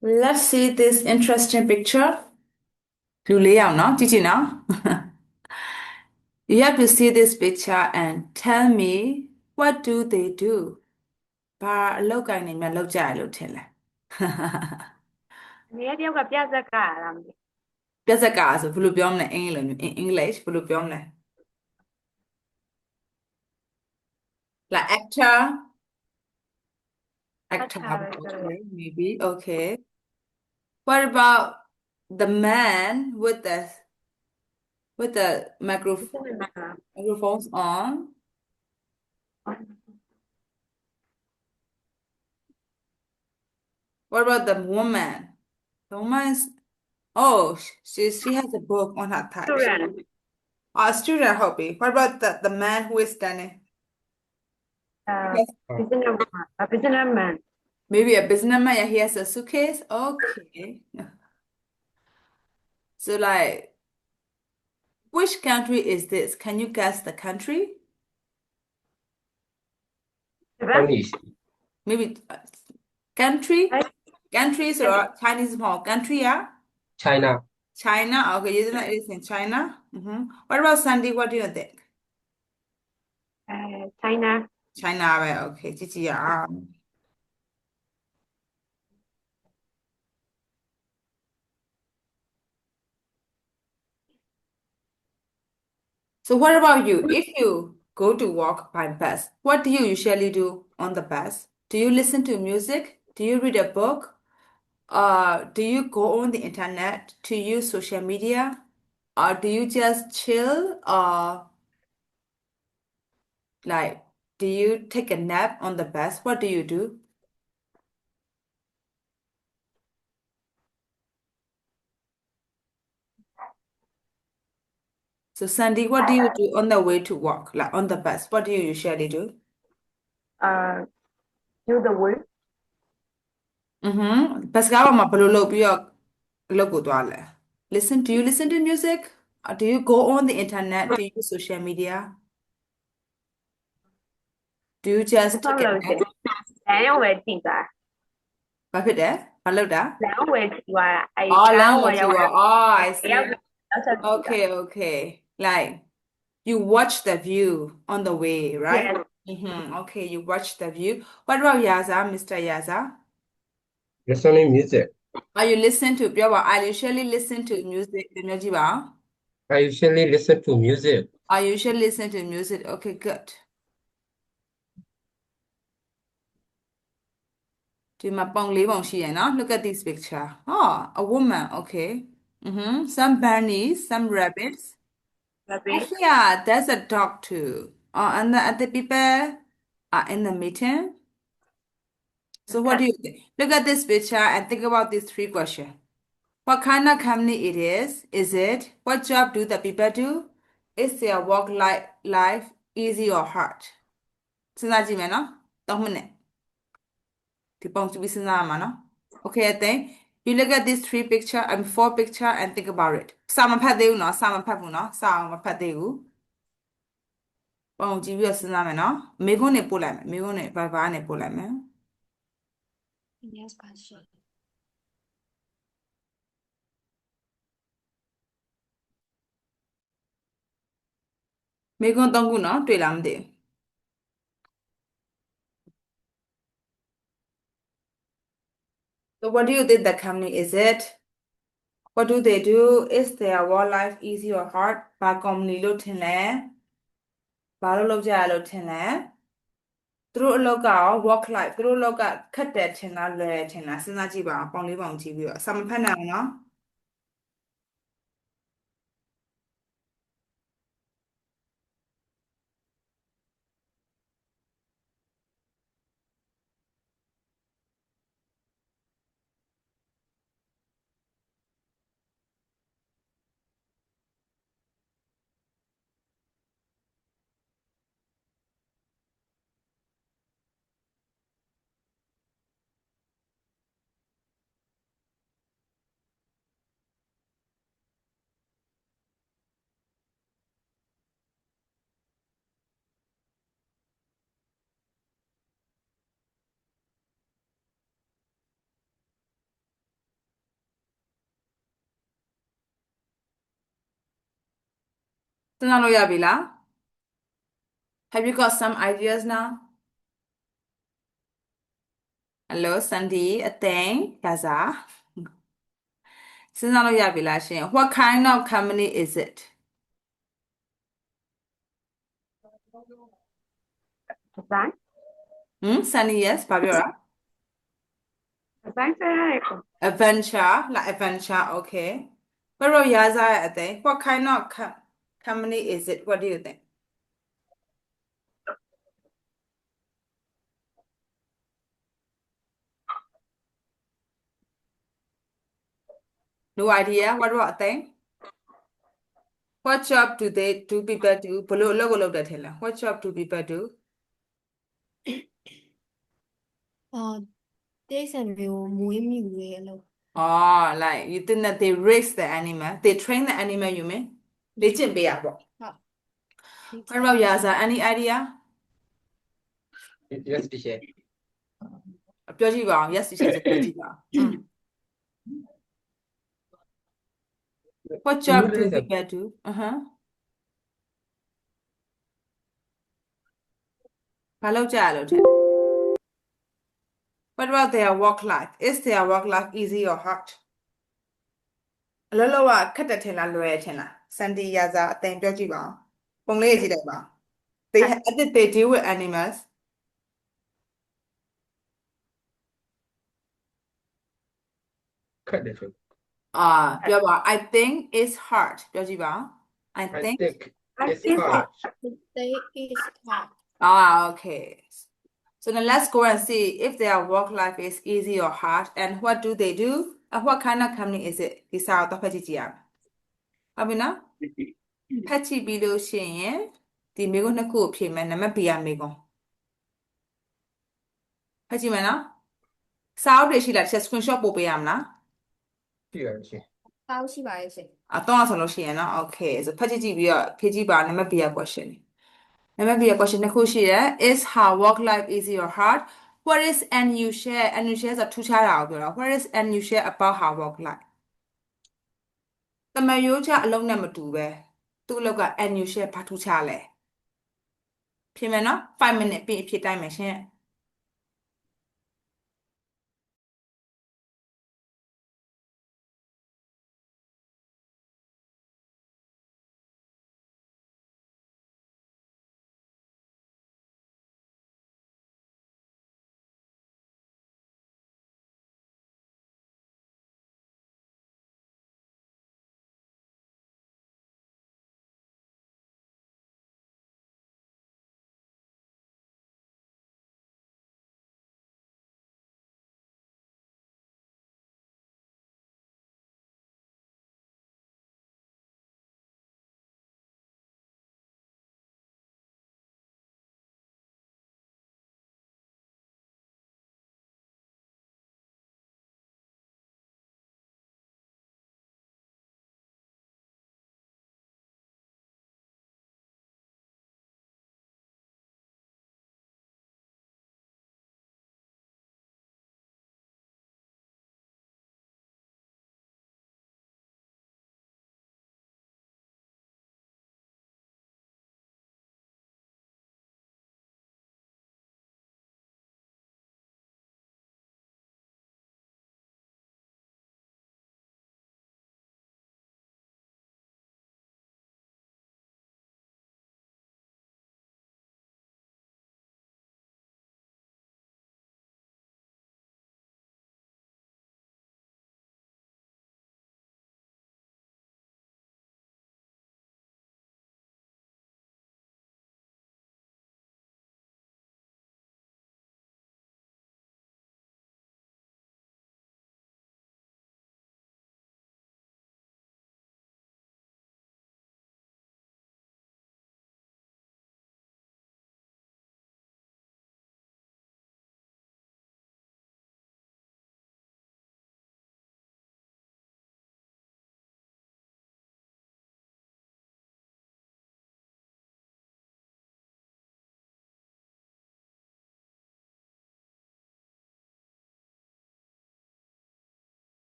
Let's see this interesting picture. လူ 4 ယောက် နော် ကြည့်ကြည့် နော် You have to see this picture and tell me what do they do? ဘာအလုပ်ကိုင်နေများလုပ်ကြရလို့ထင်လဲ အနည်းတယောက်ကပြဇက်ကရတာမသိ ပြဿနာဆိုဘယ်လိုပြောမလဲအင်္ဂလိပ် in English ဘယ်လိုပြောမလဲ like actor ထားပဲဆိုတော့ okay maybe okay what about the man with theဒီစနစ်မှာ microphones on what about the woman the woman is oh she has a book on her thigh student a student hobby what about the man who is standing အဲ yes businessman maybe a businessman yeah he has a suitcase okay so like which country is this can you guess the country ဒီဘက် Spanish, maybe country အဲ country so Chinese small country yeah China, China okay you know it is in China what about Sandy what do you think China China ပဲ okay ကြည့်ကြည့်ရအောင် So what about you? If you go to walk by bus, what do you usually do on the bus? Do you listen to music? Do you read a book? Do you go on the internet to use social media? Or do you just chill? Or like, do you take a nap on the bus? What do you do? So Sandy, what do you do on the way to work? Like on the bus, what do you usually do? do the work Bus ကဘာမှဘယ်လိုလုပ်ပြီးတော့လုပ်ကိုသွားလဲ Listen, do you listen to music? Or do you go on the internet? Do you use social media? Do you ဒီ just ဖော take က် a လို့ nap? တယ်လမ်းဝယ်ကြည့်တာဘာဖြစ်တယ်? ဘာလုပ်တာ? လမ်းဝယ်ကြည့်သွားတာအဲ Oh, လမ်းဝယ်ရောက်တာ language. Oh, I တယောက် see. နောက်ဆက်ကြည့်တာ Okay, okay. Like you watch the view on the way, right? yes Okay, you watch the view. What about Yaza, Mr. Yaza? listening music. Are you listen toပြောပါ I usually listen to music နည်းနည်းကြည့်ပါ I usually listen to music. I usually listen to music. Okay, good. ဒီမှာပုံ 4 ပုံရှိရယ်နော် Look at this picture. Oh, a woman. Okay. Some bunnies, some rabbits. ဒါပေ Actually, yeah, there's a dog too. Oh, and the other people are in the meeting. So what do you think? Look at this picture and think about these 3 questions. What kind of company it is? Is it? What job do the people do? Is their work life easy or hard? စဉ်းစားကြည့်မယ်နော် 3 မိနစ် ဒီပုံကြည့်ပြီးစဉ်းစားရမှာနော် Okay, I think you look at these 3 picture and 4 picture and think about it. စာမဖတ်သေးဘူးနော် စာမဖတ်ဘူးနော် စာမဖတ်သေးဘူး ပုံကြည့်ပြီးတော့စဉ်းစားမယ်နော် မေးခွန်းတွေပို့လိုက်မယ် မေးခွန်းတွေဘာနဲ့ပို့လိုက်မယ် Yes, question. မေးခွန်း 3 ခုနော် တွေ့လားမသိဘူး So what do you think the company is it? What do they do? Is their work life easy or hard? ဘာ company လို့ထင်လဲ ဘာလို့လုပ်ကြရလို့ထင်လဲ သူတို့အလုပ်ကရော work life သူတို့အလုပ်ကခက်တယ်ထင်လားလွယ်တယ်ထင်လား စဉ်းစားကြည့်ပါဦး ပုံ 4 ပုံကြည့်ပြီးတော့ စာမဖတ်နိုင်ဘူးနော် စဉ်းစားလို့ရပြီလား Have you got some ideas now Hello Sandy အသိန်းဒါစာစဉ်းစားလို့ရပြီလားရှင် What kind of company is it Design. Sunny yes ဘာပြောတာ Design ဆက်ရတယ်ကို Adventure လာ adventure okay ဘယ်လိုရစားရဲ့အသိန်း What kind of company is it What do you think No idea What about အသိန်း What job do people do ဘယ်လိုအလုပ်ကိုလုပ်တယ်ထင်လဲ What job do people do Days and will မွေးမြူရေးအလုပ် Oh like you think that they raise the animal they train the animal you mean လေ့ကျင့်ပေးရပေါ့ ဟုတ် What about Yaza any idea Yes, teacher. ပြောကြည့်ပါအောင် yes teacher ဆိုပြောကြည့်ပါအောင် What job do Tourism. people do uh-huh ဘာလုပ်ကြရလို့ထင် What about their work life is their work life easy or hard အလုပ်လုပ်ရခက်တယ်ထင်လားလွယ်တယ်ထင်လား Sandy Yaza အသိပြောကြည့်ပါအောင်ပုံလေးရေးကြည့်လိုက်ပါ they deal with animals Cut the film. ပြောပါ I think it's hard ပြောကြည့်ပါ I I think think I it's think hard. Day is hard okay so then let's go and see if their work life is easy or hard and what do they do and what kind of company is it ဒီစာကိုတော့ဖတ်ကြည့်ကြည့်ရအောင်ဟုတ်ပြီနော်ဖတ်ကြည့်ပြီးလို့ရှိရင်ဒီမိကုန်းနှစ်ခုကိုဖြေမယ်နံပါတ် B ရမိကုန်းဖတ်ကြည့်မယ်နော်စာအုပ်တွေရှိလားတစ်ချက် screenshot ပို့ပေးရမလား Here, teacher. ပေါင်းရှိပါရဲ့ရှင် တော့ဆိုလို့ရှိရင်နော် okay so ဖတ်ကြည့်ကြည့်ပြီးတော့ဖြေကြည့်ပါနံပါတ် B ရ question နံပါတ် B ရ question တစ်ခုရှိတယ် is her work life easy or hard what is unusual ဆိုထူးခြားတာကိုပြောတာ what is unusual about her work life တမယိုးချအလုံးနဲ့မတူပဲသူ့အလုပ်က unusual ဘာထူးခြားလဲဖြေမယ်နော်5 minute ပြီးအဖြေတိုင်းမယ်ရှင်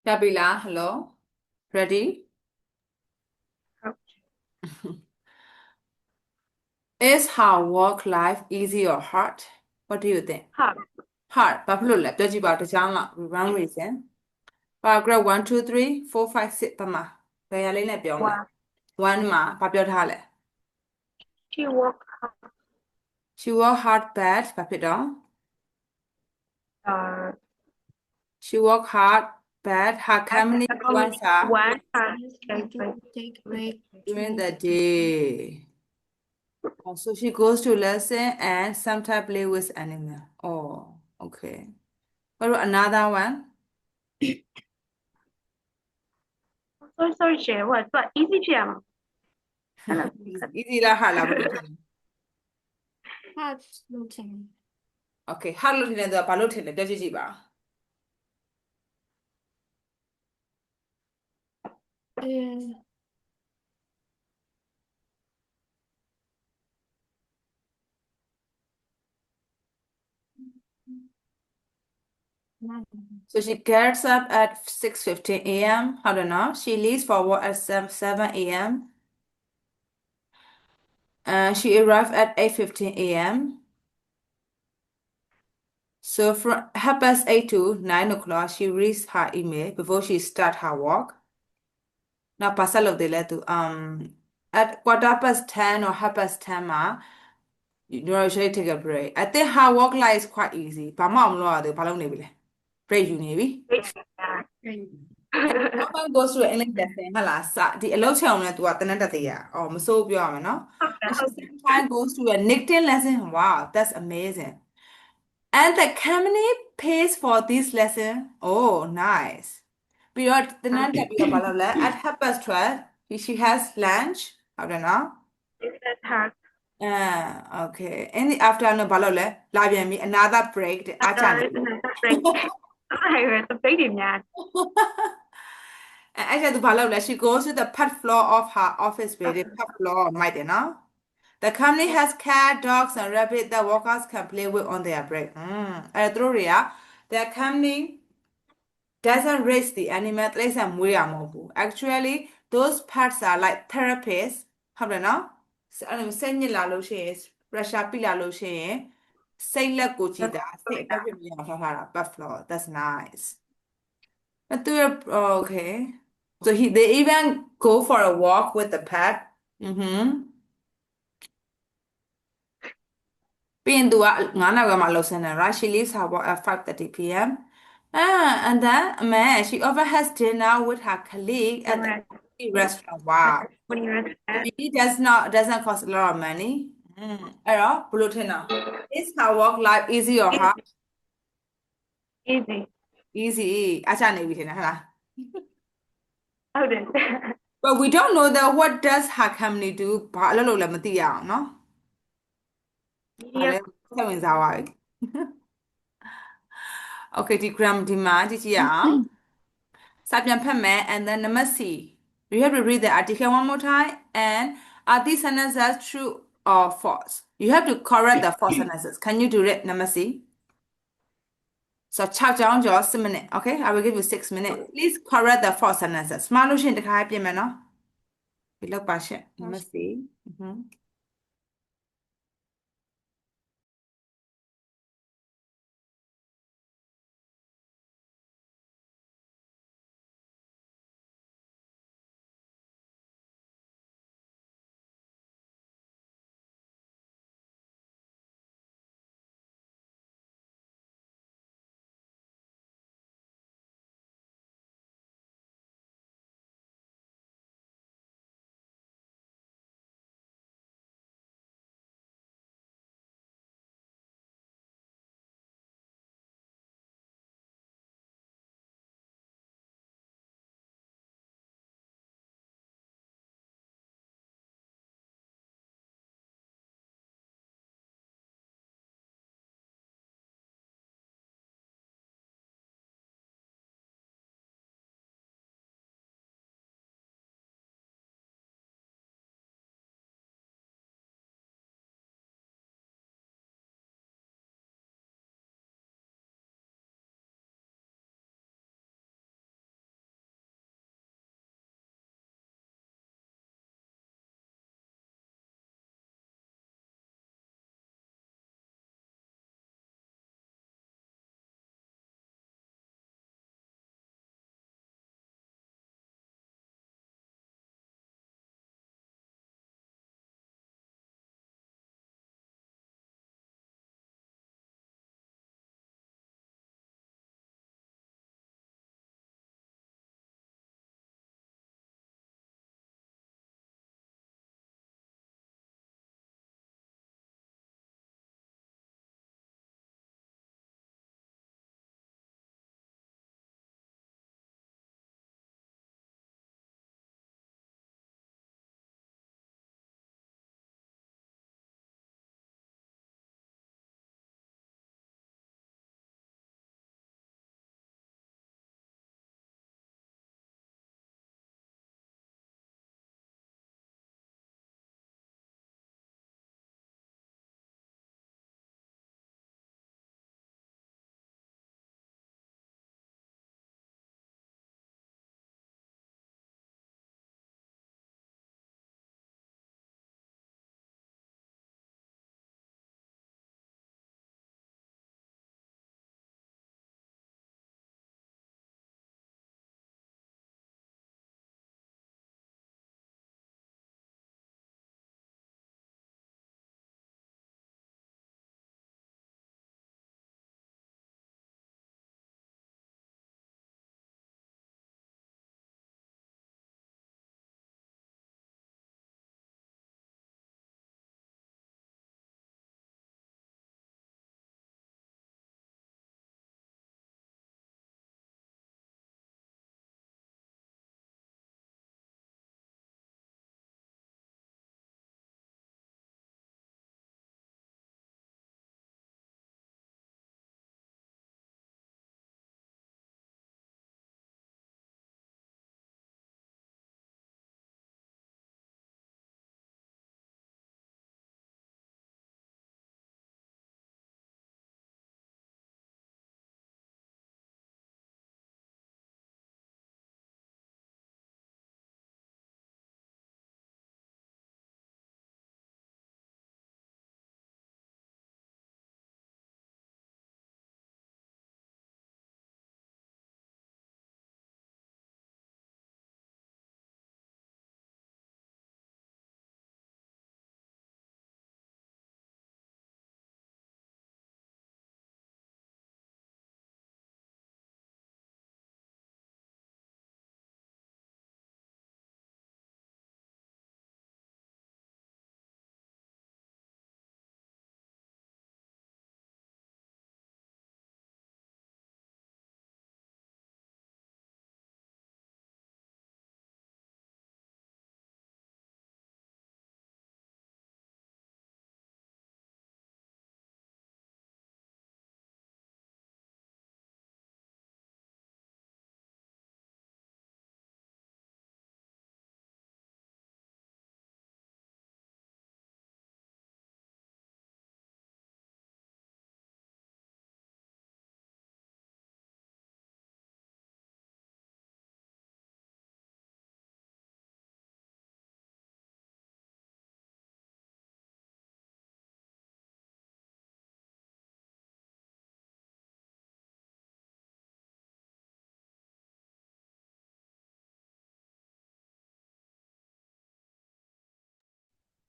Shabila, hello. Ready? Is her work life easy or hard? What do you think? Hard. Hard. ဘာဖြစ်လို့လဲပြောကြည့်ပါတစ်ချောင်းလောက် one reason. Paragraph 1 2 3 4 5 6ပါမှာဘယ်ရလေးနဲ့ပြောမလဲ One. 1မှာဘာပြောထားလဲ She work hard. She work hard bad ဘာဖြစ်တော့ She work hard bad her company once are One time take break during the day. So she goes to lesson and sometimes play with animal. Oh, okay. What about another one? sorry share what easy ဖြစ်ရမှာ Easy လား hard လားဘယ်လိုထင်လဲ hard လို့ထင်တယ် Okay, hard လို့ထင်တယ်ဆိုတော့ဘာလို့ထင်လဲပြောကြည့်ကြည့်ပါ အဲနား So she gets up at 6:15 a.m. I don't know. She leaves for work at 7 a.m. She arrives at 8:15 a.m. So from 8:30 to 9 o'clock, she reads her email before she starts her work. Now, parcel of the letter. At 10:15 or 10:30, ma, you know, usually take a break. I think her work life is quite easy. But mom, no, I do. Palong nebi. Break you nebi. Someone goes to an English lesson, hala, the allow channel to attend that year. Oh, so beautiful, no? She sometimes goes to a knitting lesson. Wow, that's amazing. And the company pays for this lesson. Oh, nice. Period. The night at 12:30, she has lunch. I don't know. That's hard. Okay. In the afternoon, another break. the baby man. She goes to the pet floor of her office building. Pet floor, might you know? The company has cat, dogs, and rabbits that workers can play with on their break. The company doesn't raise the animal. Actually, those pets are like therapists. How do you know? Russia buffalo. That's nice. Okay. So they even go for a walk with the pet. Being the right? She leaves her work at 5:30 p.m. And then man, she over has dinner with her colleague at the restaurant. Wow. When you It doesn't cost a lot of money. Is her work life easy or hard? easy. Easy. Okay. But we don't know that what does her company do? No? Media. Okay, the grammar demand is and then number C. You have to read the article one more time. And are these sentences true or false? You have to correct the false sentences. Can you do it, number C? So, 6 minutes. Okay, I will give you 6 minutes. Please correct the false sentences. Smart lotion the kai payment, no? We look passion. Number C.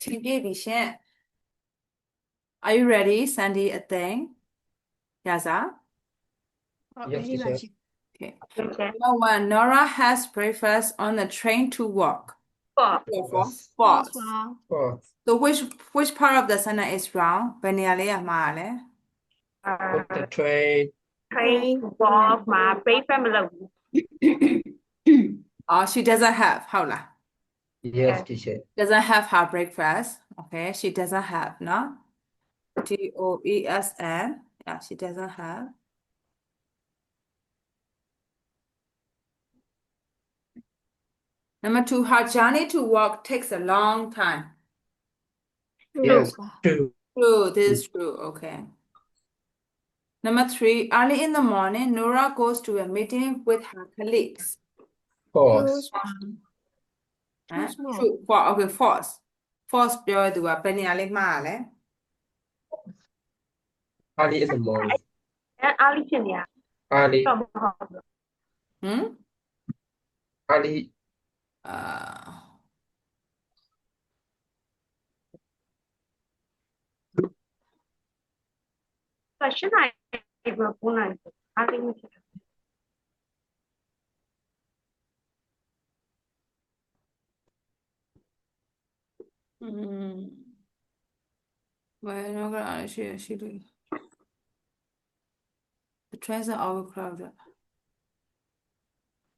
Team baby shan. Are you ready, Sandy? A thing? Yaza? Yes, teacher. Okay. teacher. Number one, Nora has breakfast on the train to work. Four. True or false? False. False. Wrong. False. So which part of the sentence is wrong? ဘယ်နေရာလေးကမှားလဲ Put the train. Train walk မှာ breakfast မလုပ်ဘူး Oh, she doesn't have ဟုတ်လား Yes, teacher. doesn't have her breakfast. Okay, she doesn't have, no? DOESN. Yeah, she doesn't have. Number two, her journey to work takes a long time. Yes, true. True, this is true. Okay. Number three, early in the morning, Nora goes to a meeting with her colleagues. False. Huh? Choose one. True. Okay, false. False ပြောသူကဘယ်နေရာလေးမှားလဲ Early in the morning. အားလေးဖြစ်နေရ Early. တော့မဟုတ်ဘူး Hmm? Early. Uh, question နိုင်ဒီမှာပုံနိုင်အားလေးမဖြစ်ဘူး Well, no, she do. The trains are overcrowded.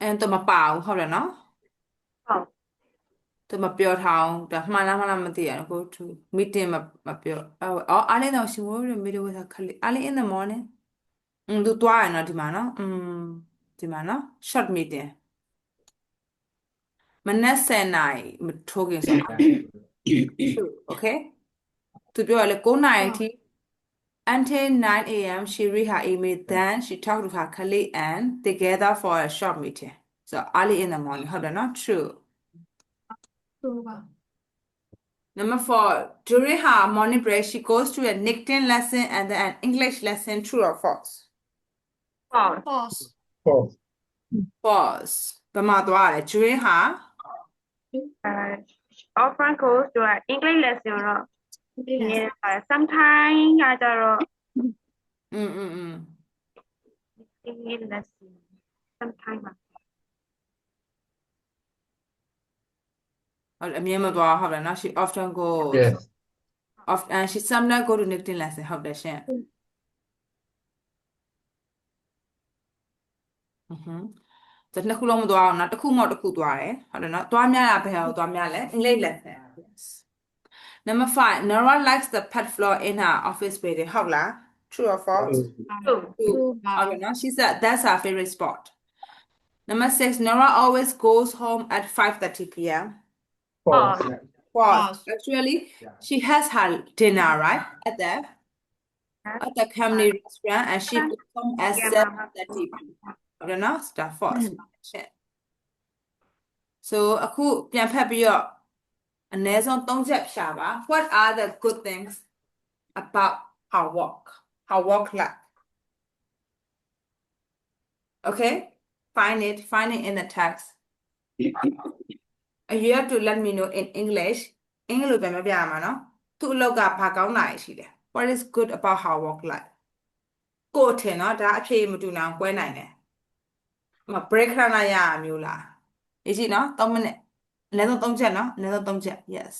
And တမပါဘူးဟုတ်တယ်နော် ဟုတ် သူမပြောထားအောင်ဒါမှန်လားမသိရဘူး go to meeting မပြောအော် early now she will meet with her colleague early in the morning သူသွားရနော်ဒီမှာနော်ဒီမှာနော် short meeting မနက်10နာရီမထိုးခင်ဆို okay သူပြောရလေ9နာရီထိ until 9 a.m. she read her email then she talked to her colleague and together for a short meeting so early in the morning ဟုတ်တယ်နော် true True ပါ Number four, during her morning break, she goes to a knitting lesson and then an English lesson. True or false? false False. False. False. ဘယ်မှာသွားလဲ during her often goes to an English lesson တော့ yeah sometimes ကကြတော့ English lesson sometimes ဟုတ်အမြဲမသွားဟုတ်တယ်နော် she often goes Yes. and she sometimes go to knitting lesson ဟုတ်တယ်ရှင်这နှစ်ခုလုံးမသွားအောင်နော်တစ်ခုမှတစ်ခုသွားတယ်ဟုတ်တယ်နော်သွားများတာဘယ်ဟာသွားများလဲ English lesson yes Number five, Nora likes the pet floor in her office building ဟုတ်လား True or false true True ပါ Okay, now she said that's her favorite spot. Number six, Nora always goes home at 5:30 p.m. False. False. False. Actually, she has her dinner, right? At the company restaurant and she goes home at 7:30 p.m. Okay, now start false. Shit. So, အခုပြန်ဖတ်ပြီးတော့အနည်းဆုံး3ချက်ရှာပါ What are the good things about her work? Her work life? Okay? Find it in the text. You have to let me know in English. English လိုပြန်ပြရမှာနော်သူ့အလုပ်ကဘာကောင်းတာရှိလဲ What is good about her work life ကိုယ်ထင်နော်ဒါအဖြေမတူနိုင်ကွဲနိုင်တယ်မ break ခဏရရမျိုးလားရေးကြည့်နော်3မိနစ်အနည်းဆုံး3ချက်နော်အနည်းဆုံး3ချက် yes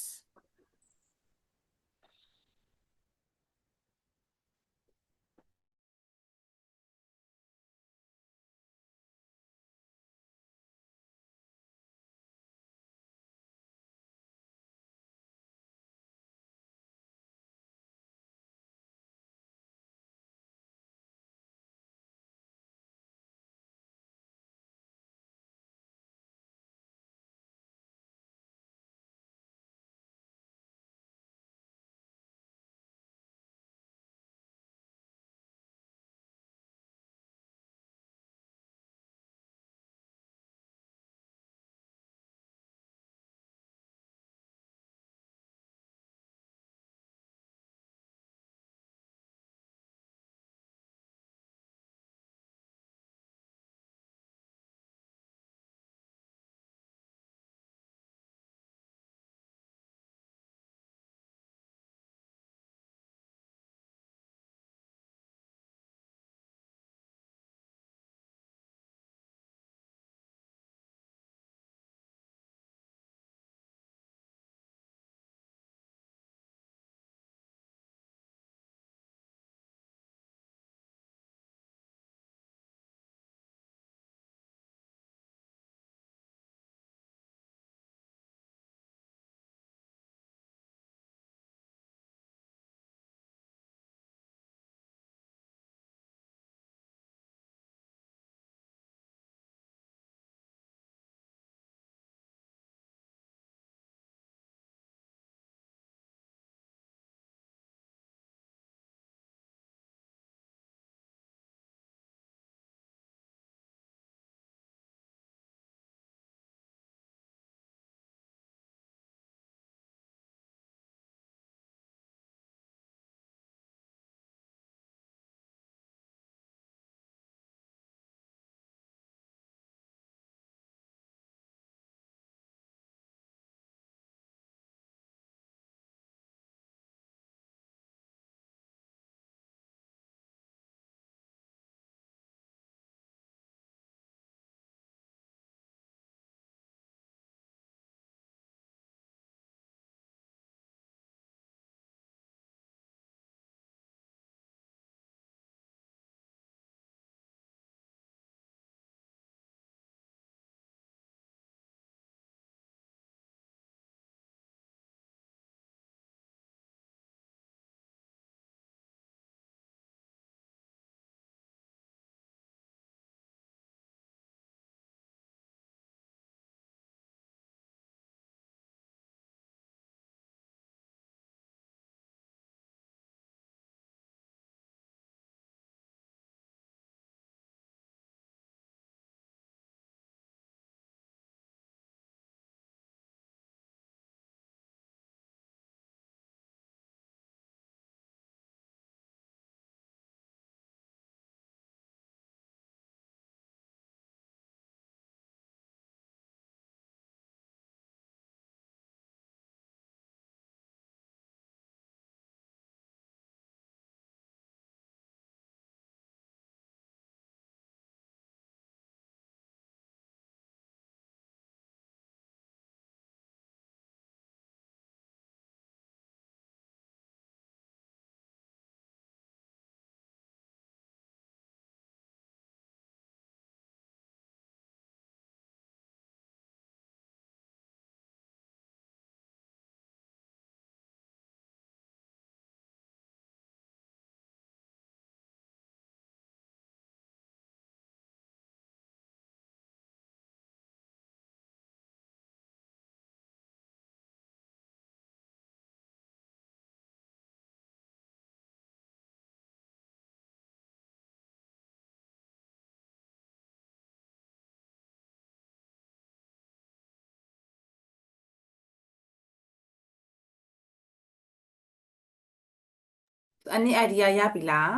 any idea ရပြီလား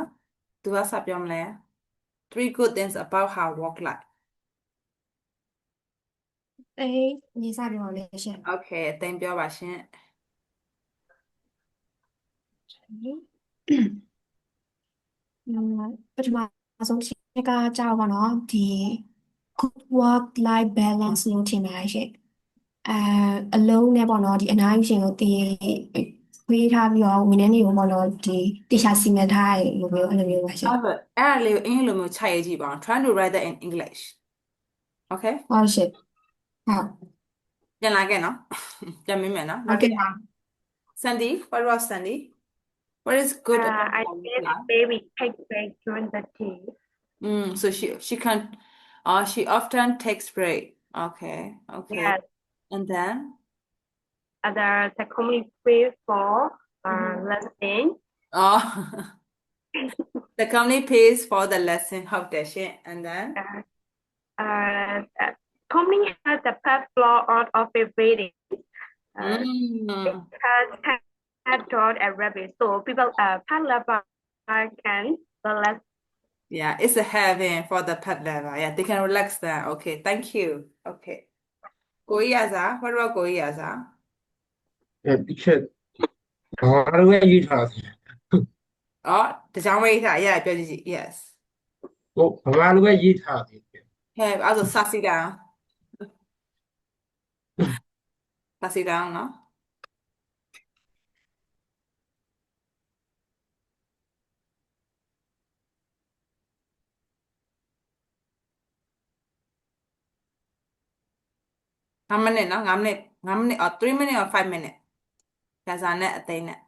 သူကစပြောမလဲ three good things about her work life A 你စပြောလေရှင် okay အသိပြောပါရှင် ပထမဆုံးတစ်ကကြောက်ပါတော့ဒီ good work life balance လို့ထင်ပါတယ်ရှင်အလုံးနဲ့ပေါ့နော်ဒီအနားယူရှင်ကိုတည်ခွေးထားပြီးတော့ဝန်ထမ်းတွေကိုပေါ့နော်ဒီတေချာစီမံထားတယ်လို့ပြောအဲ့လိုမျိုးပါရှင် အဲ့ဒါလေးကိုအင်္ဂလိပ်လိုမျိုးခြိုက်ရေးကြည့်ပါအောင် try to write that in English okay ဟုတ်ရှင်ဟုတ် ပြန်လာခဲ့နော် ပြန်မင်းမယ်နော် ဟုတ်ကဲ့ပါ Sandy what about Sandy what is good about I her work think life baby take break during the tea. so she can she often takes break okay Yes, and then the community free for lesson. oh the company pays for the lesson ဟုတ်တယ်ရှင် and then The company has the first floor out of a building. Has cat, dog, and rabbit. So people pet lover can relax. yeah it's a heaven for the pet lover yeah they can relax there okay thank you okay ကိုကြီးရစား what about ကိုကြီးရစား ဒီချက်ဘာလို့ရေးထားလဲ อ๋อတကြောင်ဝိထားရပြောကြည့် yes ကိုဘာလို့ရေးထားလဲ ဟဲ့အဲ့ဒါဆိုစစီတာစစီတာနော်5 minute နော်5 minute 5 minute or 3 minute or 5 minute ရစားနဲ့အသိနဲ့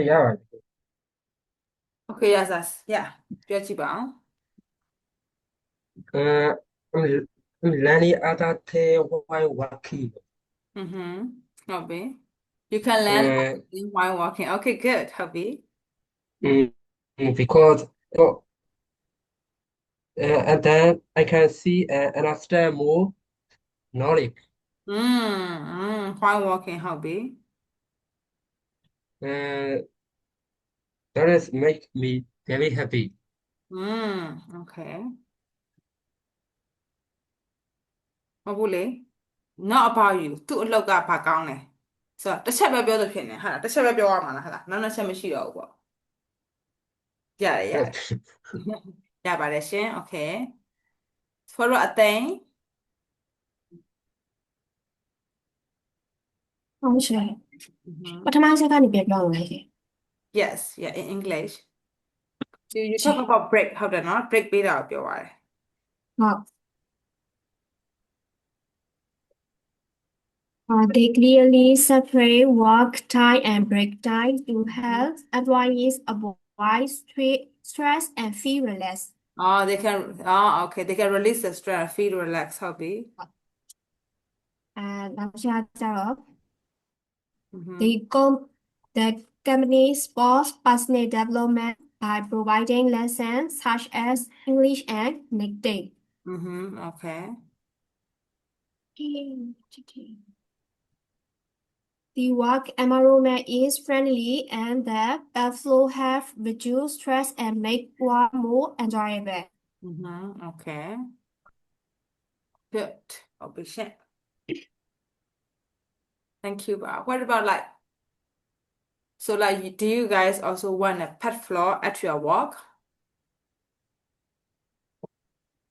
ရပါတယ် okay ရစား yeah ပြောကြည့်ပါအောင် learning other thing while working ဟုတ်ပြီ you can learn everything while walking okay good ဟုတ်ပြီ because and then I can see and understand more knowledge while walking ဟုတ်ပြီ that is make me very happy okay ဟုတ်ဘူးလေ not about you သူ့အလုပ်ကဘာကောင်းလဲဆိုတော့တစ်ချက်ပဲပြောလို့ဖြစ်နေဟာလားတစ်ချက်ပဲပြောရမှာလားဟာလားနောက်နှစ်ချက်မရှိတော့ဘူးပေါ့ရတယ်ရပါတယ်ရှင် okay ဆိုတော့အသိန်း ဟုတ်ရှင်ပထမဆက်ကနေပြန်ပြောရမယ်ရှင် yes yeah in English you talk about break ဟုတ်တယ်နော် break ပေးတာကိုပြောပါတယ် ဟုတ်They clearly separate work time and break time to help employees avoid stress and feel relaxed. they can okay they can release the stress and feel relaxed ဟုတ်ပြီ And နောက်တစ်ချက်ကျတော့ they The company supports personal development by providing lessons such as English and knitting. Okay. The work environment is friendly and the workflow have reduced stress and make work more enjoyable. Okay. Good. Obishan. Thank you, Bob. What about like, so like, do you guys also want a pet floor at your work?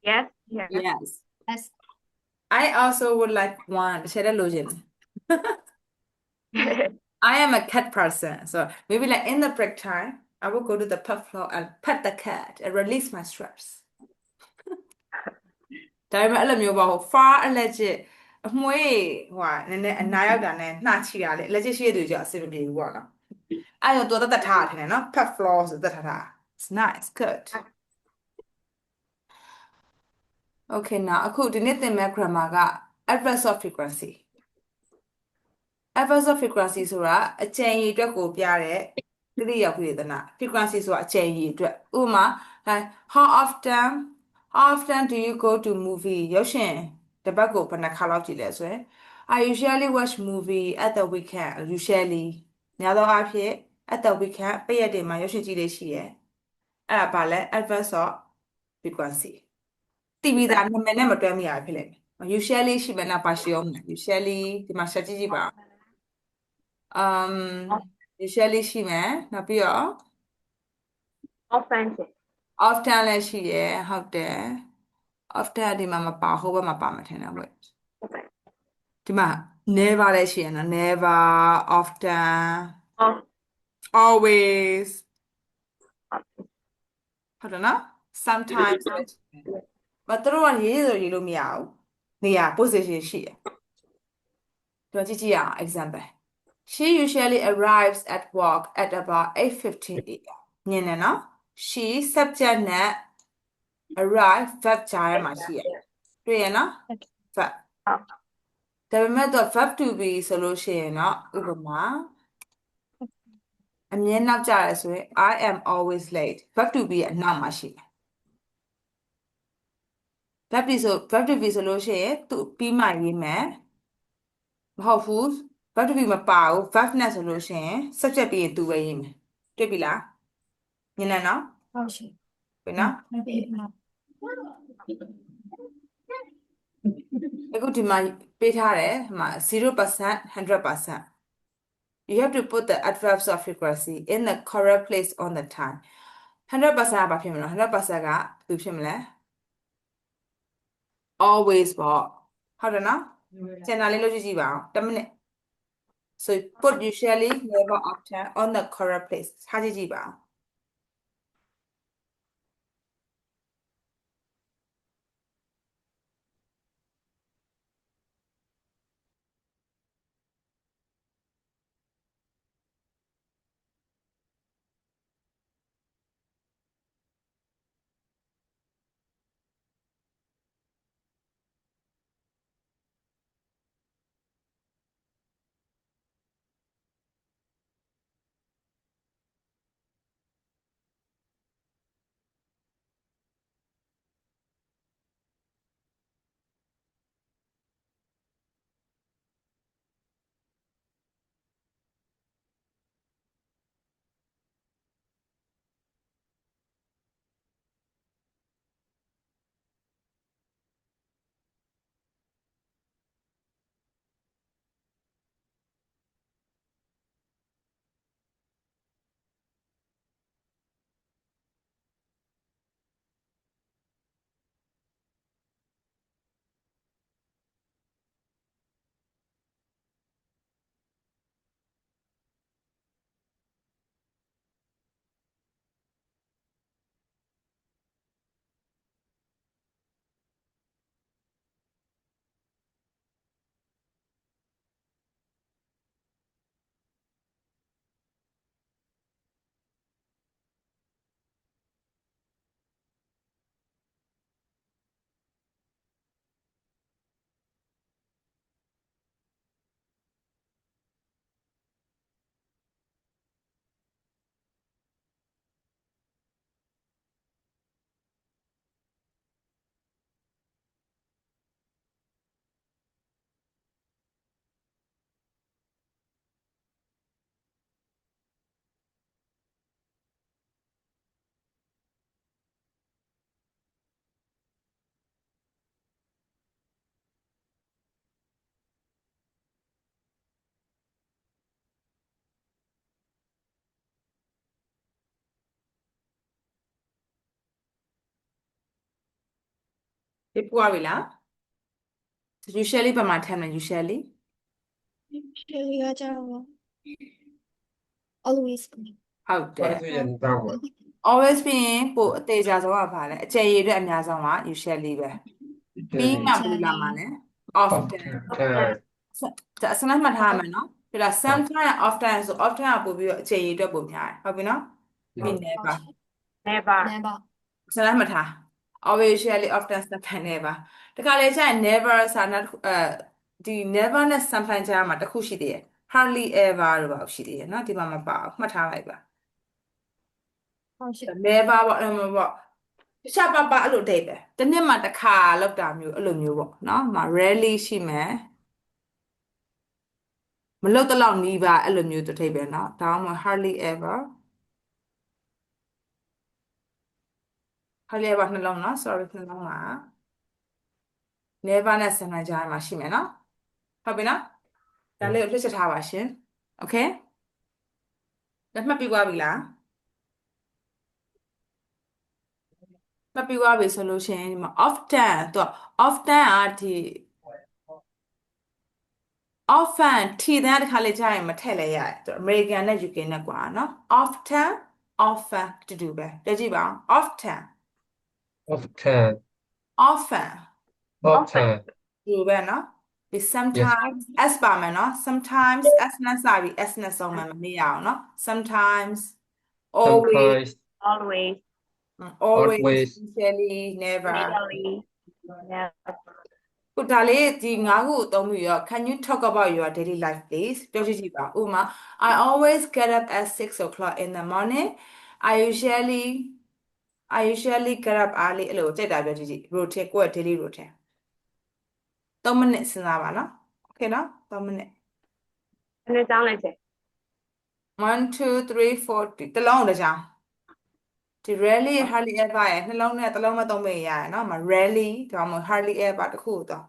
Yes, yes. Yes. Yes. I also would like one. Share the logic. I am a cat person, so maybe like in the break time, I will go to the pet floor and pet the cat and release my stress. ဒါပေမဲ့အဲ့လိုမျိုးပေါ့ဟို far allergic အမွှေးဟိုဟာနည်းနည်းအနာရောက်တာနဲ့နှာချီတာလေ allergic ရှိတဲ့သူကြောင့်အဆင်မပြေဘူးပေါ့နော်အဲ့တော့တော်သက်ထားတယ်နော် pet floor ဆိုသက်ထားတာ it's nice good okay now အခုဒီနေ့သင်မဲ့ grammar က adverb of frequency adverb of frequency ဆိုတာအကြိမ်ရေအတွက်ကိုပြတဲ့ကရိယာဝိသေသန frequency ဆိုတာအကြိမ်ရေအတွက်ဥပမာ like how often do you go to movie ရုပ်ရှင်တစ်ပတ်ကိုဘယ်နှခါလောက်ကြည့်လဲဆိုရင် I usually watch movie at the weekend usually များသောအားဖြင့် at the weekend ပိတ်ရက်တွေမှာရုပ်ရှင်ကြည့်လေ့ရှိတယ်အဲ့ဒါဘာလဲ adverb of frequency တိပြီးသားနာမည်နဲ့မတွဲမိရဖြစ်လိမ့်မယ် usually ရှိမယ်နော်ပါရှိအောင် usually ဒီမှာဆက်ကြည့်ကြည့်ပါusually ရှိမယ်နောက်ပြီးတော့ Often. often လည်းရှိရယ်ဟုတ်တယ် often ဒီမှာမပါဟိုဘက်မှာပါမှာထင်တယ် wait ဒီမှာ never လည်းရှိရယ်နော် never often Of always ဟုတ်တယ်နော် sometimes လည်းရှိတယ်မသူတို့ကရေးဆိုရေးလို့မရဘူးနေရာ position ရှိရယ်ဒီမှာကြည့်ကြည့်ရအောင် example She usually arrives at work at about 8:15 a.m. ညနေနော် She subject နဲ့ arrive verb ကြားထဲမှာရှိရယ်တွေ့ရနော် verb ဒါပေမဲ့တော့ verb to be ဆိုလို့ရှိရင်တော့ဥပမာအမြဲနောက်ကျရဲဆိုရင် I am always late verb to be အနောက်မှာရှိတယ် verb to be ဆိုလို့ရှိရင်သူပြီးမှရေးမယ်မဟုတ်ဘူး verb to be မပါဘူး verb နဲ့ဆိုလို့ရှိရင် subject ပြီးရင်သူပဲရေးမယ်တွေ့ပြီလားညနေနော် ဟုတ်ရှင် ပြီနော် ဟုတ်ပြီနော် အခုဒီမှာပေးထားတယ်ဒီမှာ 0% 100% you have to put the adverbs of frequency in the correct place on the time 100% ကဘာဖြစ်မလဲ 100% ကဘယ်လိုဖြစ်မလဲ always ပေါ့ဟုတ်တယ်နော်ကျန်တာလေးလုပ်ကြည့်ကြည့်ပါအောင်1 minute so put usually never often on the correct place ထားကြည့်ကြည့်ပါအောင် ဒီပွားပြီလား usually ဘယ်မှာထည့်မလဲ usually usually ကကြောက် always ဟုတ်တယ် What is it down? always ပြီးရင်ပို့အသေးချာဆုံးကဘာလဲအကျယ်ရည်အတွက်အများဆုံးက usually ပဲပြီးမှဘယ်လိုလာမှာလဲ often Often. ဒါစနမှတ်ထားရမယ်နော်ပြတာ sometimes often ဆို often ကပို့ပြီးတော့အကျယ်ရည်အတွက်ပိုများတယ်ဟုတ်ပြီနော်ပြီး never never never စနမှတ်ထား always usually often sometimes never တခါလေကျရင် never စာနောက်တစ်ခုဒီ never နဲ့ sometimes ကြားမှာတစ်ခုရှိသေးတယ် hardly ever လို့ပါရှိသေးတယ်နော်ဒီမှာမပါဘူးမှတ်ထားလိုက်ပါ ဟုတ်ရှင့် never ပေါ့အဲ့လိုပေါ့ရှာပါပါအဲ့လိုအဓိပ္ပာယ်တစ်နှစ်မှတစ်ခါလောက်တာမျိုးအဲ့လိုမျိုးပေါ့နော်မှာ rarely ရှိမယ်မလောက်တလောက်နီးပါအဲ့လိုမျိုးတစ်အဓိပ္ပာယ်နော်ဒါမှမဟုတ် hardly ever hardly ever နှလုံးနော် sorry နှလုံးပါ never နဲ့ sometimes ကြားမှာရှိမယ်နော်ဟုတ်ပြီနော်ဒါလေးကိုလွှတ်ချက်ထားပါရှင် okay လက်မှတ်ပြီးသွားပြီလားမှတ်ပြီးသွားပြီဆိုလို့ရှိရင်ဒီမှာ often သူက often ကဒီ often ထီတဲ့တစ်ခါလေကြားရင်မထည့်လဲရတယ်သူ American နဲ့ UK နဲ့ကွာနော် often တူတူပဲကြည့်ကြည့်ပါဦး often Often. often Often. တူပဲနော်ဒီ sometimes s ပါမယ်နော် sometimes s နဲ့စပြီး s နဲ့ဆုံးမယ်မမေ့ရအောင်နော် sometimes always Sometimes. always always Always. usually never rarely never ခုဒါလေးဒီငါးခုအသုံးပြီးတော့ can you talk about your daily life please ပြောကြည့်ကြည့်ပါဥပမာ I always get up at 6 o'clock in the morning I usually get up early အဲ့လိုကြိုက်တာပြောကြည့်ကြည့် routine ကိုယ့်ရဲ့ daily routine 3 မိနစ်စဉ်းစားပါနော် okay နော်3မိနစ် ဘယ်နှကြောင်းလဲချက် 1 2 3 4တစ်လုံးတစ်ချောင်းဒီ rarely hardly ever ရဲ့နှလုံးနဲ့တစ်လုံးမသုံးမိရရနော်မ rarely ဒါမှမဟုတ် hardly ever တစ်ခုတော့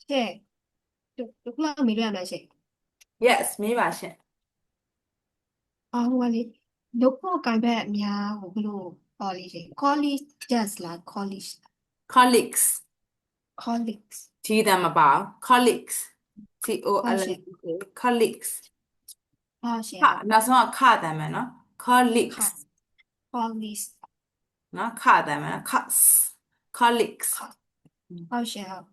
ရှင့်ဒီခုလောက်မေးလို့ရမလားရှင့် yes မေးပါရှင် ဟိုကလေလုပ်ဖို့ကိုင်ဘက်အများကိုဘယ်လိုခေါ်လေးရှင့် colleges လား colleagues colleagues ทีတမ်းမပါဘူး colleagues C O ဟုတ် L ရှင့် E A colleagues ဟုတ်ရှင့် ခနောက်ဆုံးကခတမ်းမယ်နော် colleagues colleagues နော်ခတမ်းမယ်နော် colleagues ဟုတ်ရှင့်ဟုတ်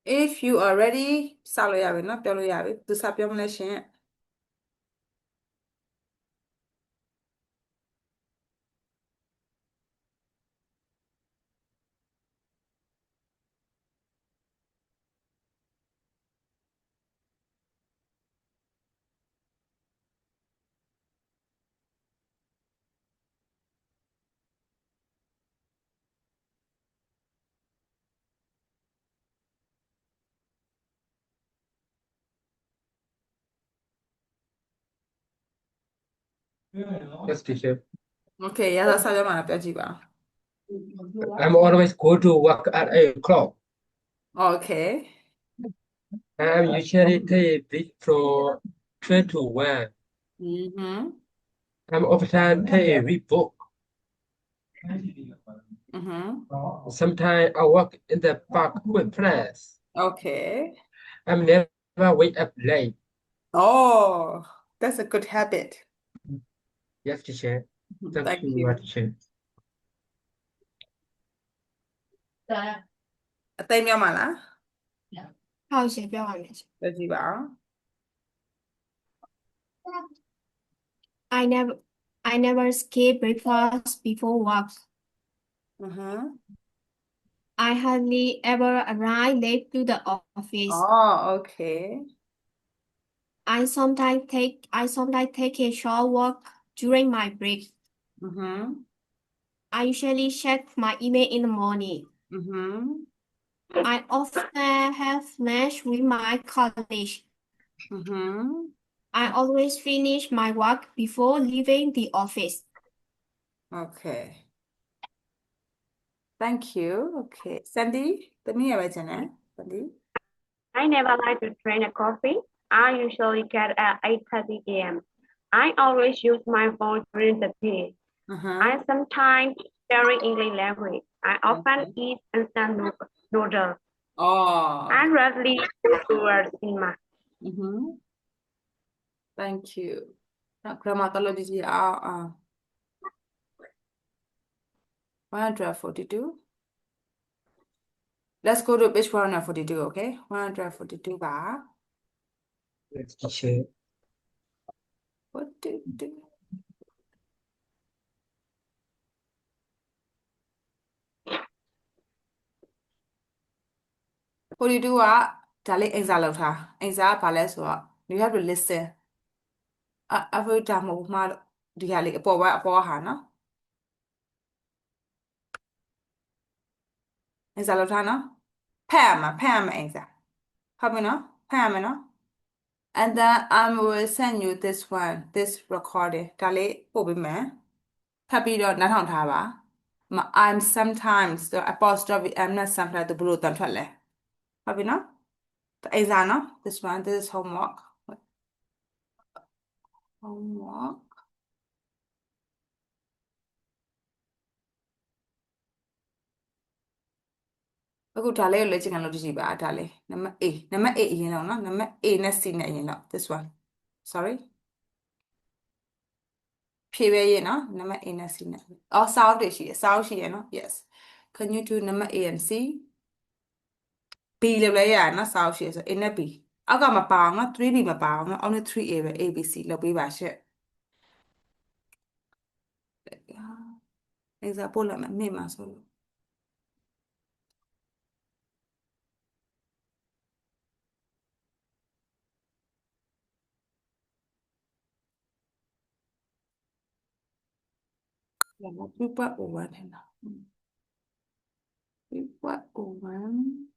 if you are ready စလို့ရပြီနော်ပြောလို့ရပြီသူစပြောမလဲရှင် Yes, teacher. okay ရသောစပြောမှာလားပြောကြည့်ပါ I'm always go to work at 8 o'clock. okay I'm usually take a break from 12 to 1. mm-hmm I'm often take a read book. mm-hmm Sometimes I walk in the park with friends. okay I'm never wake up late. oh that's a good habit Yes, teacher. Thank thank you, you teacher. အသိမြောက်မှာလား ဟုတ်ရှင့်ပြောပါမယ်ရှင့် ပြောကြည့်ပါ I never skip breakfast before work. mm-hmm I hardly ever arrive late to the office. oh okay I sometimes take a short walk during my break. mm-hmm I usually check my email in the morning. mm-hmm I often have lunch with my colleagues. mm-hmm I always finish my work before leaving the office. okay thank you okay Sandy တမီးရပဲကျန်တယ် Sandy I never like to drink a coffee. I usually get at 8:30 a.m. I always use my phone during the day. uh-huh I sometimes study English language. I often Okay. eat instant noodles. oh I rarely go to cinema. mm-hmm thank you now grammar တလို့ကြည့်ကြည့်အောင်142 let's go to page 142 okay 142ပါ Yes, teacher. 42 42ကဒါလေးအင်စာလောက်ထားအင်စာကဘာလဲဆိုတော့ you have to listen every time ဟိုမှာဒီဟာလေးအပေါ်ဟာနော် အိမ်စာလုပ်ထားနော်ဖတ်ရမှာအိမ်စာဟုတ်ပြီနော်ဖတ်ရမယ်နော် and then I will send you this recording ဒါလေးပို့ပေးမယ်ဖတ်ပြီးတော့နားထောင်ထားပါ I'm sometimes the apostrophe I'm not sometimes ဘယ်လိုတန်ထွက်လဲဟုတ်ပြီနော်အိမ်စာနော် this is homework အခုဒါလေးကိုလေ့ကျင့်ခန်းလုပ်ကြည့်ပါဒါလေးနံပါတ် A အရင်လောက်နော်နံပါတ် A နဲ့ C နဲ့အရင်လောက် this one sorry ဖြည့်ပဲရေးနော်နံပါတ် A နဲ့ C နဲ့အော်စာအုပ်တွေရှိတယ်စာအုပ်ရှိရနော် yes can you do နံပါတ် A and C B လို့လည်းရတယ်နော်စာအုပ်ရှိရဆို A နဲ့ B အောက်ကမပါအောင်နော် 3B မပါအောင်နော် only 3A ပဲ A B C လုပ်ပေးပါရှင့်အိမ်စာပို့လိုက်မယ်မိမှာဆိုလို့3.01ထင်တာ3.01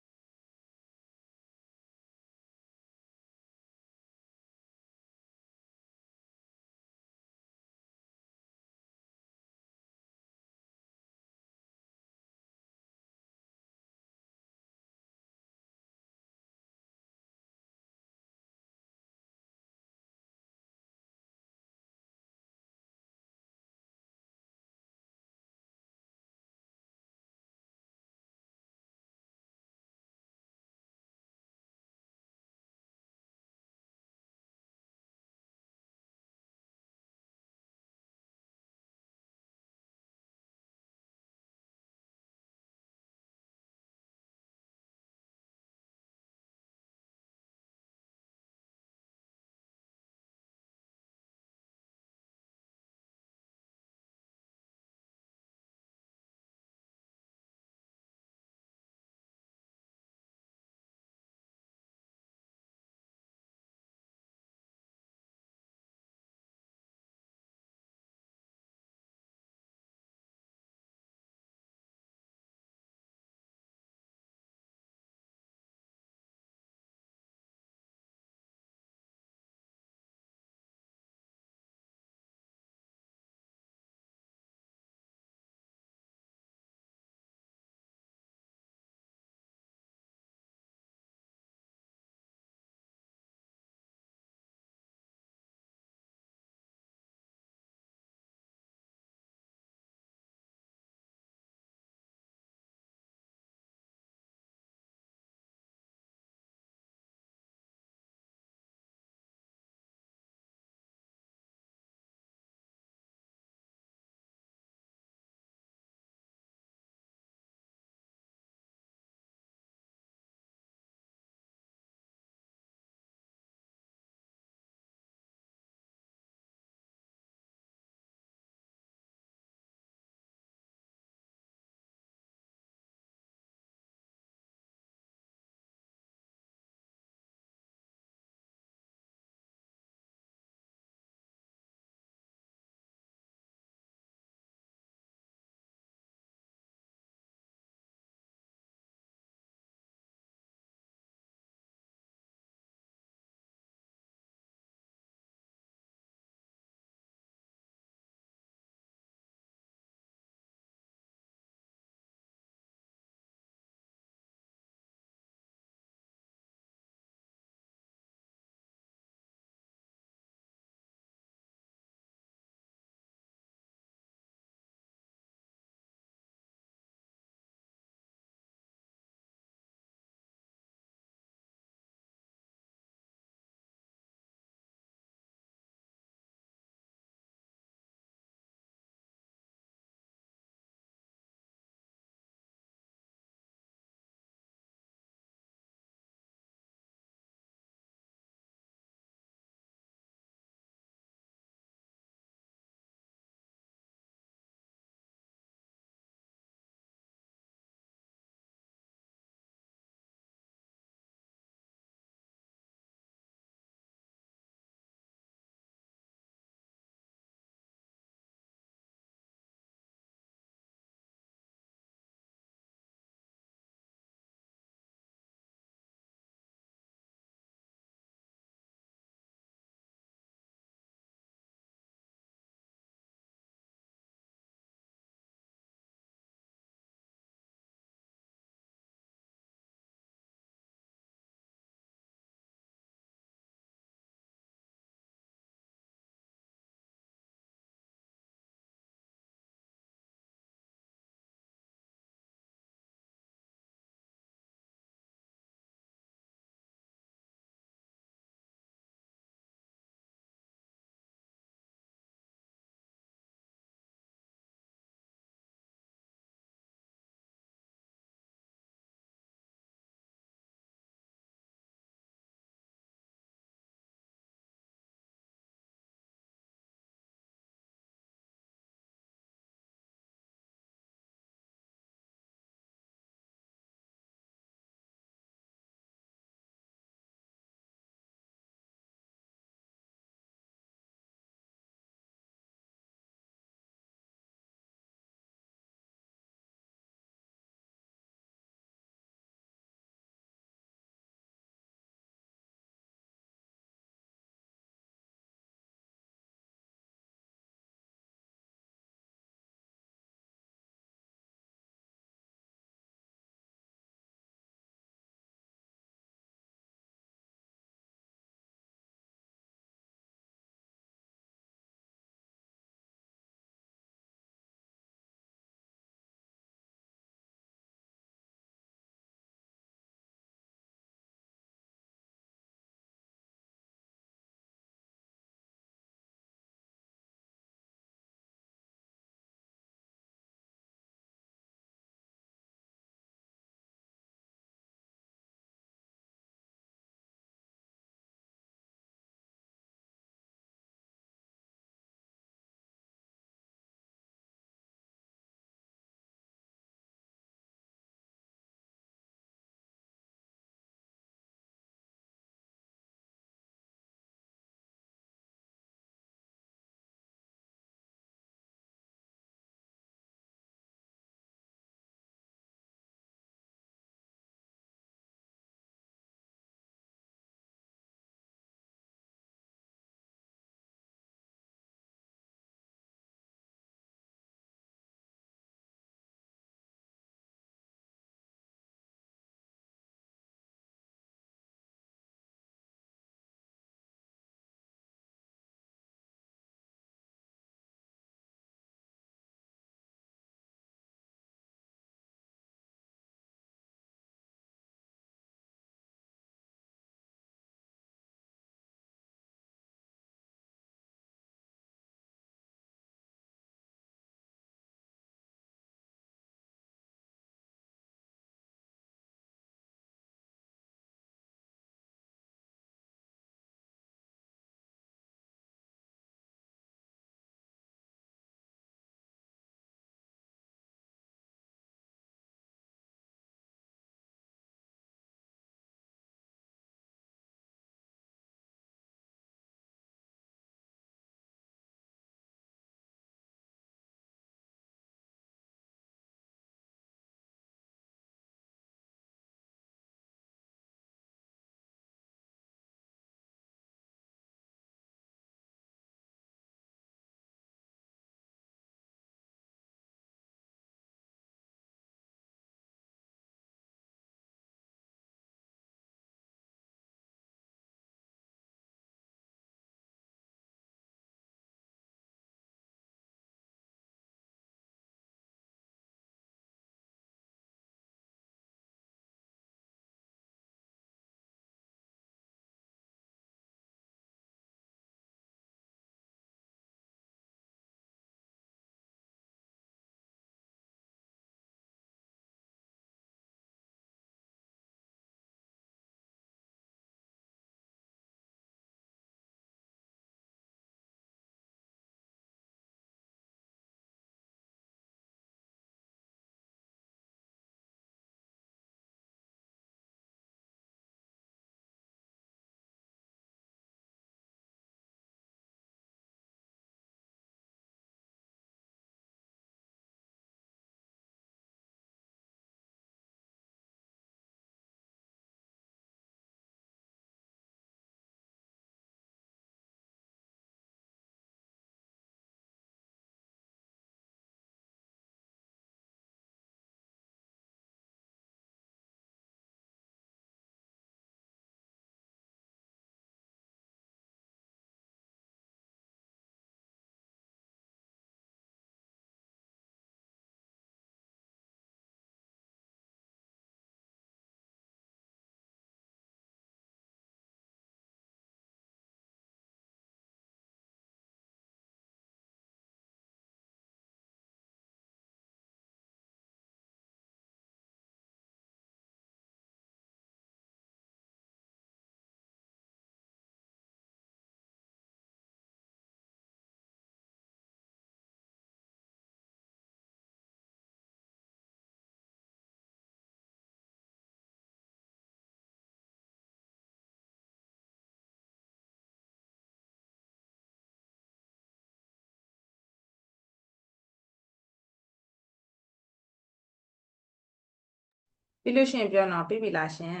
ပြီးလို့ရှိရင်ပြောနော်ပြီးပြီလားရှင်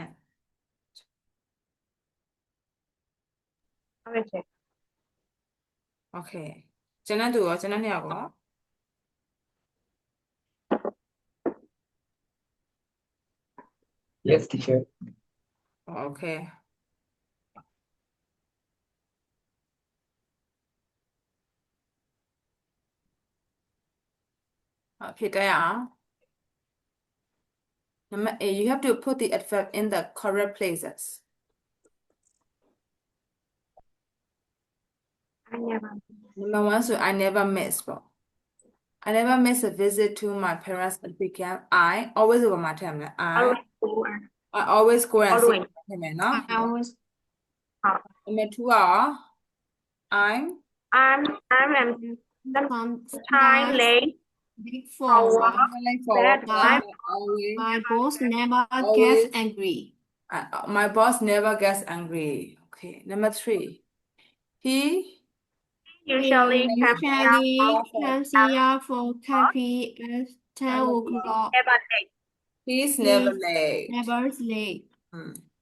Okay. Okay ကျွန်တော်တို့ရောကျွန်တော်နှစ်ယောက်ရော Yes, teacher. Okay ဖြစ်တဲ့အောင် Number A, you have to put the adverb in the correct places. I never. Number 1, so I never miss. But I never miss a visit to my parents at weekend. I always over my time. Always go and I always go and see always. my parents. No? I was Number 2, I'm I'm sometimes time late late for for work. work. like for That work, I always. My boss never Always. gets angry. My boss never gets angry. Okay. Number 3, he usually He comes usually out comes here for coffee at 10 o'clock. never late. he's He never late. never late.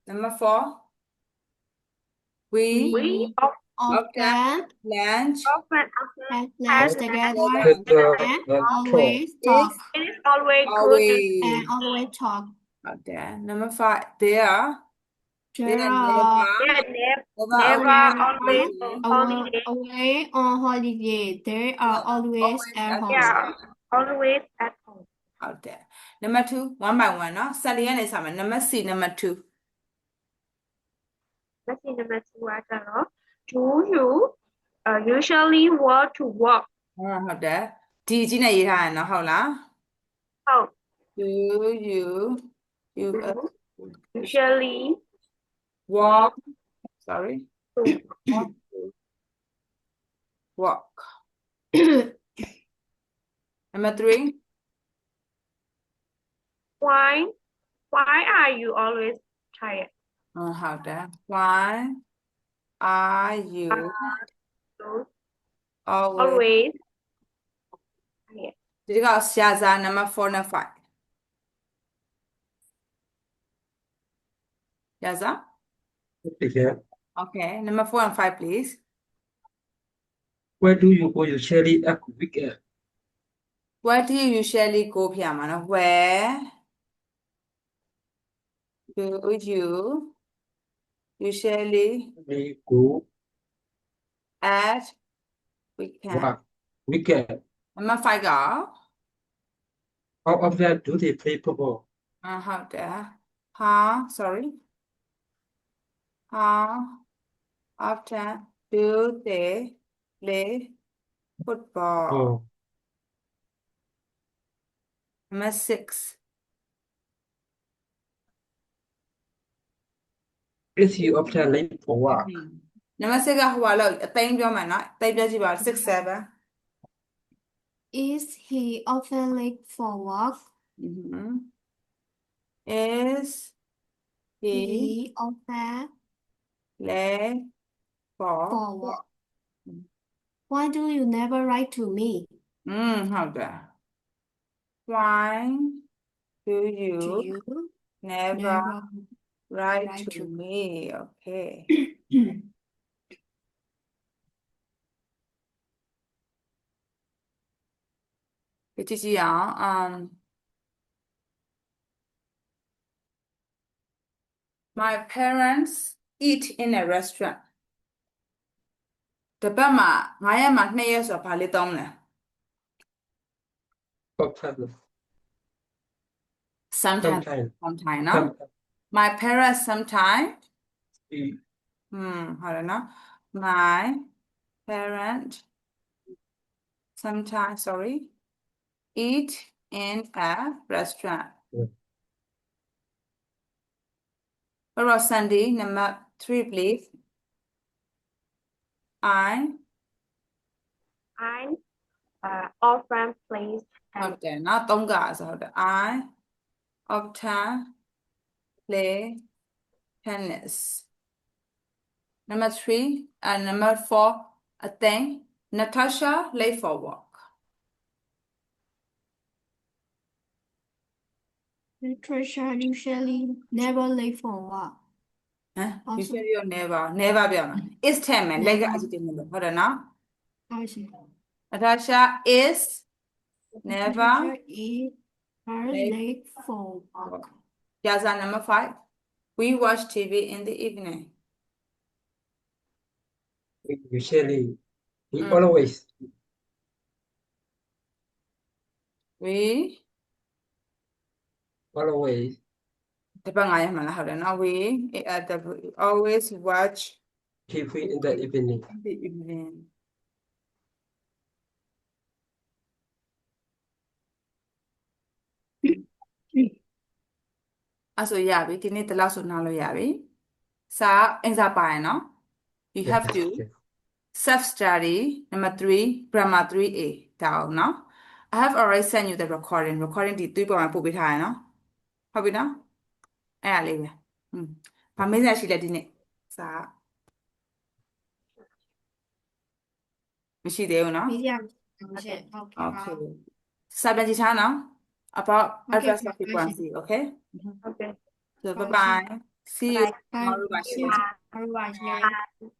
Number 4, we We Often lunch often have has lunch together With the and talk. always talk it is always good to and always always talk. out there. Number 5, they are There are never always on away holiday. away on holiday. They are always at They home. are always at home. out there. Number 2, one by one, no? Sally and Simon. Number C, number 2. Let's see number 2 also. Do you usually want to work? ဟုတ်တယ်ဒီကြီးနဲ့ရေးထားရင်နော်ဟုတ်လား Oh, Do you usually walk sorry to walk Number 3, why are you always tired? ဟုတ်တယ် Why are you So always always tired. ဒီကဆရာစာ number 4 and 5 Yes, sir? Teacher. Okay, number 4 and 5, please. Where do you go usually at weekend? Where do you usually go, Piamana? Where do you usually We go at weekend? work weekend. Number 5, go. How often do they play football? How there? How, sorry. How often do they play football? Oh, Number 6. is he often late for work? Number 6 ကဟိုပါလို့အသိမ်းပြောမှနော်အသိမ်းပြောကြည့်ပါ 6 7 Is he often late for work? Is he He often late for for work. Why do you never write to me? ဟုတ်တယ် Why do you Do you never never write write to to me? Okay. Cái chị ạ, my parents eat in a restaurant. တပတ်မှာ9ရက်မှာ2ရက်ဆိုတာဘာလေးသုံးလဲ Often. Sometimes, Sometimes. sometime နော် Sometimes. My parents sometimes Eat. ဟုတ်တယ်နော် My parents sometimes, sorry, eat in a restaurant. Yeah. What about Sunday? Number 3, please. I often plays ဟုတ်တယ်နော်3ကဆိုဟုတ်တယ် I often play tennis. Number 3 and number 4, I think Natasha late for work. Patricia usually never late for work ဟမ် ဟုတ် you ဆို say you never ပြောမှာ is ထည့်မယ် like never အကြည့်တင်လို့ဟုတ်တယ်နော် ဟုတ်ရှင် Natasha is never Patricia is never late late for work Piazza number 5 we watch TV in the evening Usually, we Mm. always, we ဒီပတ်ငါရမှာလားဟုတ်တယ်နော် we always watch TV in the evening. in the evening အဲ့ဆိုရပြီဒီနေ့ဒီလောက်ဆိုနားလို့ရပြီစာအင်စာပါရနော် you have to Yes. self study number 3 grammar 3A ဒါအောင်နော် I have already sent you the recording ဒီသွေးပေါ်မှာပို့ပေးထားရနော်ဟုတ်ပြီနော်အဲ့ဒါလေးပဲဘာမေးစရာရှိလဲဒီနေ့စာမရှိသေးဘူးနော် မေးရအောင်ရှင်ဟုတ်ကဲ့ပါ okay စာပြန်ကြည့်ထားနော် about Okay, adverse okay, frequency okay Okay. so bye bye see you Bye. tomorrow Bye. bye See you tomorrow. Bye.